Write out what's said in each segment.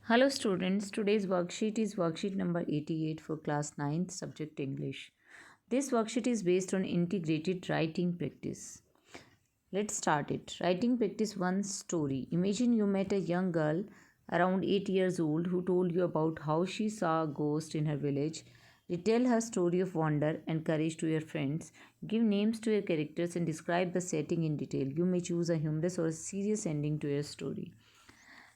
Hello students, today's worksheet is worksheet number 88 for class 9th subject English. This worksheet is based on integrated writing practice. Let's start it. Writing practice 1 story. Imagine you met a young girl around 8 years old who told you about how she saw a ghost in her village. Retell her story of wonder and courage to your friends. Give names to your characters and describe the setting in detail. You may choose a humorous or a serious ending to your story.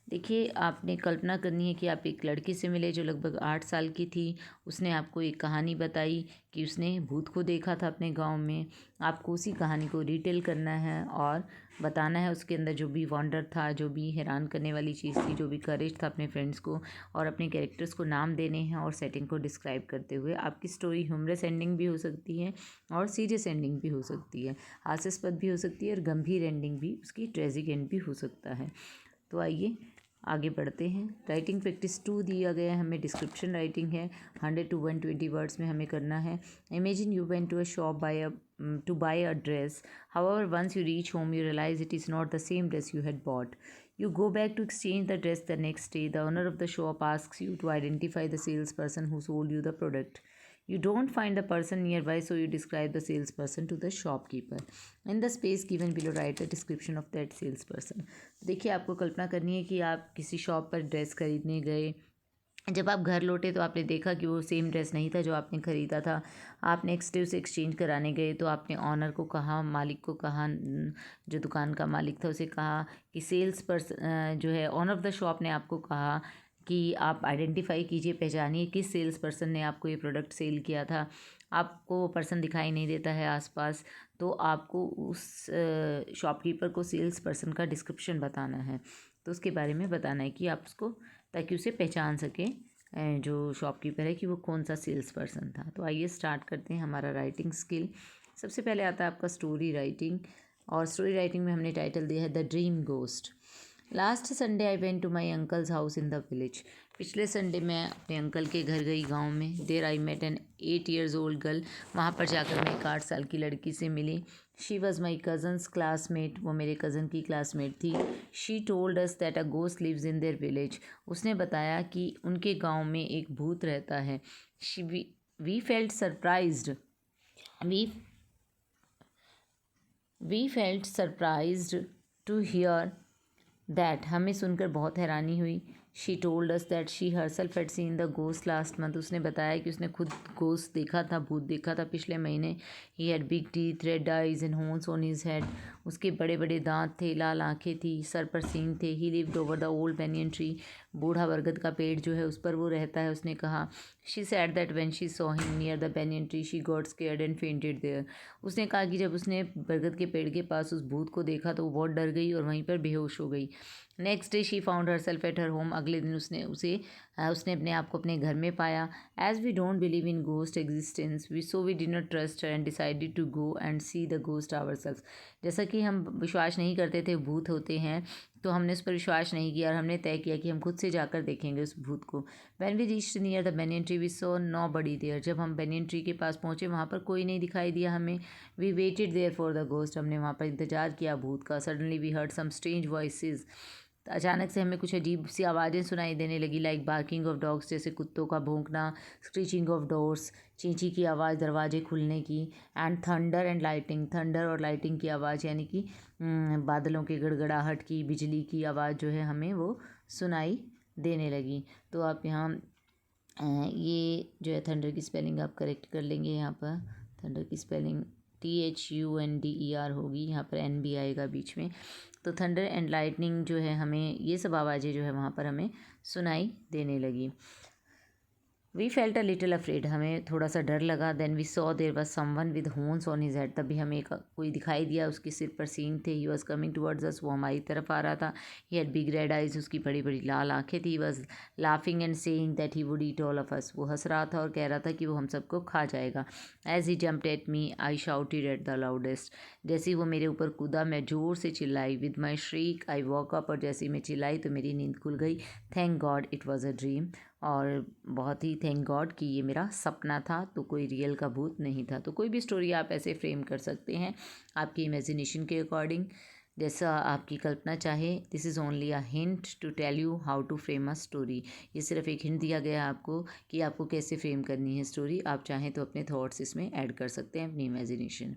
देखिए, आपने कल्पना करनी है कि आप एक लड़की से मिले जो लगभग 8 साल की थी। उसने आपको एक कहानी बताई कि उसने भूत को देखा था अपने गांव में। आपको उसी कहानी को डिटेल करना है और बताना है उसके अंदर जो भी वंडर था, जो भी हैरान करने वाली चीज़ थी, जो भी करेज था अपने फ्रेंड्स को, और अपने कैरेक्टर्स को नाम देने हैं और सेटिंग को डिस्क्राइब करते हुए। आपकी स्टोरी ह्यूमरस एंडिंग भी हो सकती है और सीरियस एंडिंग भी हो सकती है, हास्यास्पद भी हो सकती है और गंभीर एंडिंग भी, उसकी ट्रेजिक एंड भी हो सकता है। तो आइए आगे बढ़ते हैं। राइटिंग प्रैक्टिस 2 दिया गया है हमें। डिस्क्रिप्शन राइटिंग है, 100 to 120 वर्ड्स में हमें करना है। Imagine you went to a shop to buy a dress. However, once you reach home, you realize it is not the same dress you had bought. You go back to exchange the dress the next day. The owner of the shop asks you to identify the salesperson who sold you the product. You don't find the person nearby, so you describe the salesperson to the shopkeeper. In the space given below, write the description of that salesperson. देखिए, आपको कल्पना करनी है कि आप किसी shop पर dress खरीदने गए। जब आप घर लौटे तो आपने देखा कि वो सेम ड्रेस नहीं था जो आपने ख़रीदा था। आप नेक्स्ट डे उसे एक्सचेंज कराने गए तो आपने ऑनर को कहा, मालिक को कहा, जो दुकान का मालिक था उसे कहा कि सेल्स पर्सन जो है, ऑनर ऑफ द शॉप ने आपको कहा कि आप आइडेंटिफाई कीजिए, पहचानिए किस सेल्स पर्सन ने आपको ये प्रोडक्ट सेल किया था। आपको वो पर्सन दिखाई नहीं देता है आसपास, तो आपको उस शॉपकीपर को सेल्स पर्सन का डिस्क्रिप्शन बताना है। तो उसके बारे में बताना है कि आप उसको, ताकि उसे पहचान सकें जो शॉपकीपर है कि वो कौन सा सेल्स पर्सन था। तो आइए स्टार्ट करते हैं हमारा राइटिंग स्किल। सबसे पहले आता है आपका स्टोरी राइटिंग, और स्टोरी राइटिंग में हमने टाइटल दिया है the dream ghost. Last Sunday I went to my uncle's house in the village. पिछले संडे मैं अपने अंकल के घर गई गांव में। There I met an 8 years old girl. वहाँ पर जाकर मैं एक 8 साल की लड़की से मिली। She was my cousin's classmate. वो मेरे कज़न की क्लासमेट थी। She told us that a ghost lives in their village. उसने बताया कि उनके गाँव में एक भूत रहता है। We felt surprised we we felt surprised to hear that. हमें सुनकर बहुत हैरानी हुई। She told us that she herself had seen the ghost last month. उसने बताया कि उसने खुद गोस्ट देखा था, भूत देखा था पिछले महीने। He had big teeth, red eyes and horns on his head. उसके बड़े बड़े दांत थे, लाल आंखें थी, सर पर सींग थे। ही lived over the old banyan tree. बूढ़ा बरगद का पेड़ जो है उस पर वो रहता है, उसने कहा। She said that when she saw him near the banyan tree she got scared and fainted there. उसने कहा कि जब उसने बरगद के पेड़ के पास उस भूत को देखा तो वो बहुत डर गई और वहीं पर बेहोश हो गई। Next day she found her self at her home. अगले दिन उसने अपने आप को अपने घर में पाया। As we don't believe in ghost existence we did not trust and decided to go and see the ghost our self. जैसा कि हम विश्वास नहीं करते थे भूत होते हैं, तो हमने उस पर विश्वास नहीं किया और हमने तय किया कि हम खुद से जाकर देखेंगे उस भूत को। When we reached near the banyan tree we saw nobody there. जब हम बेनियन ट्री के पास पहुँचे वहाँ पर कोई नहीं दिखाई दिया हमें। We waited there for the ghost. हमने वहाँ पर इंतजार किया भूत का। Suddenly we heard some strange voices. अचानक से हमें कुछ अजीब सी आवाज़ें सुनाई देने लगी, लाइक बार्किंग ऑफ डॉग्स, जैसे कुत्तों का भौंकना, स्क्रीचिंग ऑफ डोर्स, चींची की आवाज़ दरवाजे खुलने की, and thunder and lighting, thunder और लाइटिंग की आवाज़, यानी कि बादलों की गड़गड़ाहट की, बिजली की आवाज़ जो है हमें वो सुनाई देने लगी। तो आप यहाँ ये जो है थंडर की स्पेलिंग आप करेक्ट कर लेंगे। यहाँ पर थंडर की स्पेलिंग THUNDER होगी, यहाँ पर N भी आएगा बीच में। तो थंडर एंड लाइटनिंग जो है, हमें ये सब आवाज़ें जो है वहाँ पर हमें सुनाई देने लगी। We felt a little afraid. हमें थोड़ा सा डर लगा। Then we saw there was someone with horns on his head. तभी हमें कोई दिखाई दिया, उसके सिर पर सींग थे। ही वॉज कमिंग टुवर्ड्स अस। वो हमारी तरफ आ रहा था। He had big red eyes. उसकी बड़ी बड़ी लाल आंखें थी। He was laughing and saying that he would eat all of us. वो हंस रहा था और कह रहा था कि वो हम सबको खा जाएगा। As he jumped at me I shouted at the loudest. जैसे ही वो मेरे ऊपर कूदा मैं ज़ोर से चिल्लाई। With my श्रीक I walk up. और जैसे ही मैं चिल्लाई तो मेरी नींद खुल गई। Thank God it was a dream. और बहुत ही थैंक गॉड कि ये मेरा सपना था, तो कोई रियल का भूत नहीं था। तो कोई भी स्टोरी आप ऐसे फ्रेम कर सकते हैं आपकी इमेजिनेशन के अकॉर्डिंग। जैसा आपकी कल्पना चाहे। This is only a hint to tell you how to frame a story. ये सिर्फ एक हिंट दिया गया है आपको कि आपको कैसे फ्रेम करनी है स्टोरी। आप चाहें तो अपने थॉट्स इसमें ऐड कर सकते हैं, अपनी इमेजिनेशन।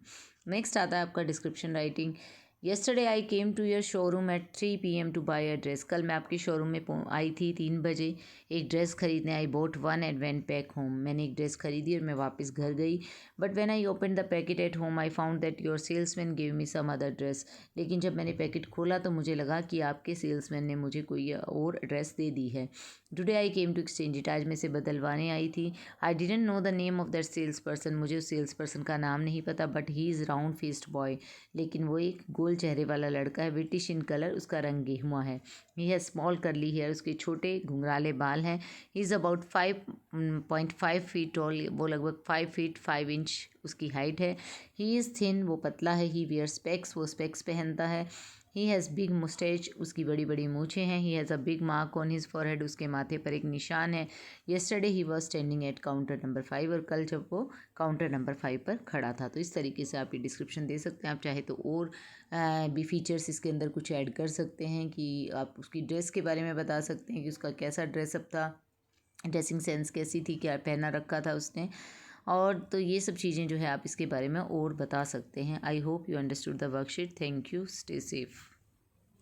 नेक्स्ट आता है आपका description writing. Yesterday I came to your showroom at 3 PM to buy a dress. कल मैं आपके शोरूम में आई थी 3 बजे एक ड्रेस खरीदने। I bought one and went back home. मैंने एक ड्रेस खरीदी और मैं वापस घर गई। But when I open the packet at home I found that your salesman give me some other dress. लेकिन जब मैंने पैकेट खोला तो मुझे लगा कि आपके सेल्समैन ने मुझे कोई और ड्रेस दे दी है। Today I came to exchange it. आज मैं इसे बदलवाने आई थी। I didn't know the name of that sales person. मुझे उस सेल्स पर्सन का नाम नहीं पता, but he is round faced boy. लेकिन वो एक गोल चेहरे वाला लड़का है। ब्रिटिश इन कलर, उसका रंग गेहुआ है। He has small curly hair, उसके छोटे घुंघराले बाल हैं। He is about 5.5 feet tall, वो लगभग 5 फीट 5 इंच उसकी हाइट है। ही इज़ थिन, वो पतला है। ही वियर स्पेक्स, वो स्पेक्स पहनता है। ही हैज़ बिग मुस्टैच, उसकी बड़ी बड़ी मूछें हैं। He has a big mark on his forehead, उसके माथे पर एक निशान है। Yesterday he was standing at counter number 5, और कल जब वो काउंटर नंबर 5 पर खड़ा था। तो इस तरीके से आप ये डिस्क्रिप्शन दे सकते हैं। आप चाहे तो और भी फीचर्स इसके अंदर कुछ ऐड कर सकते हैं कि आप उसकी ड्रेस के बारे में बता सकते हैं कि उसका कैसा ड्रेसअप था, ड्रेसिंग सेंस कैसी थी, क्या पहना रखा था उसने। और तो ये सब चीज़ें जो है आप इसके बारे में और बता सकते हैं। I hope you understood the worksheet. Thank you, stay safe.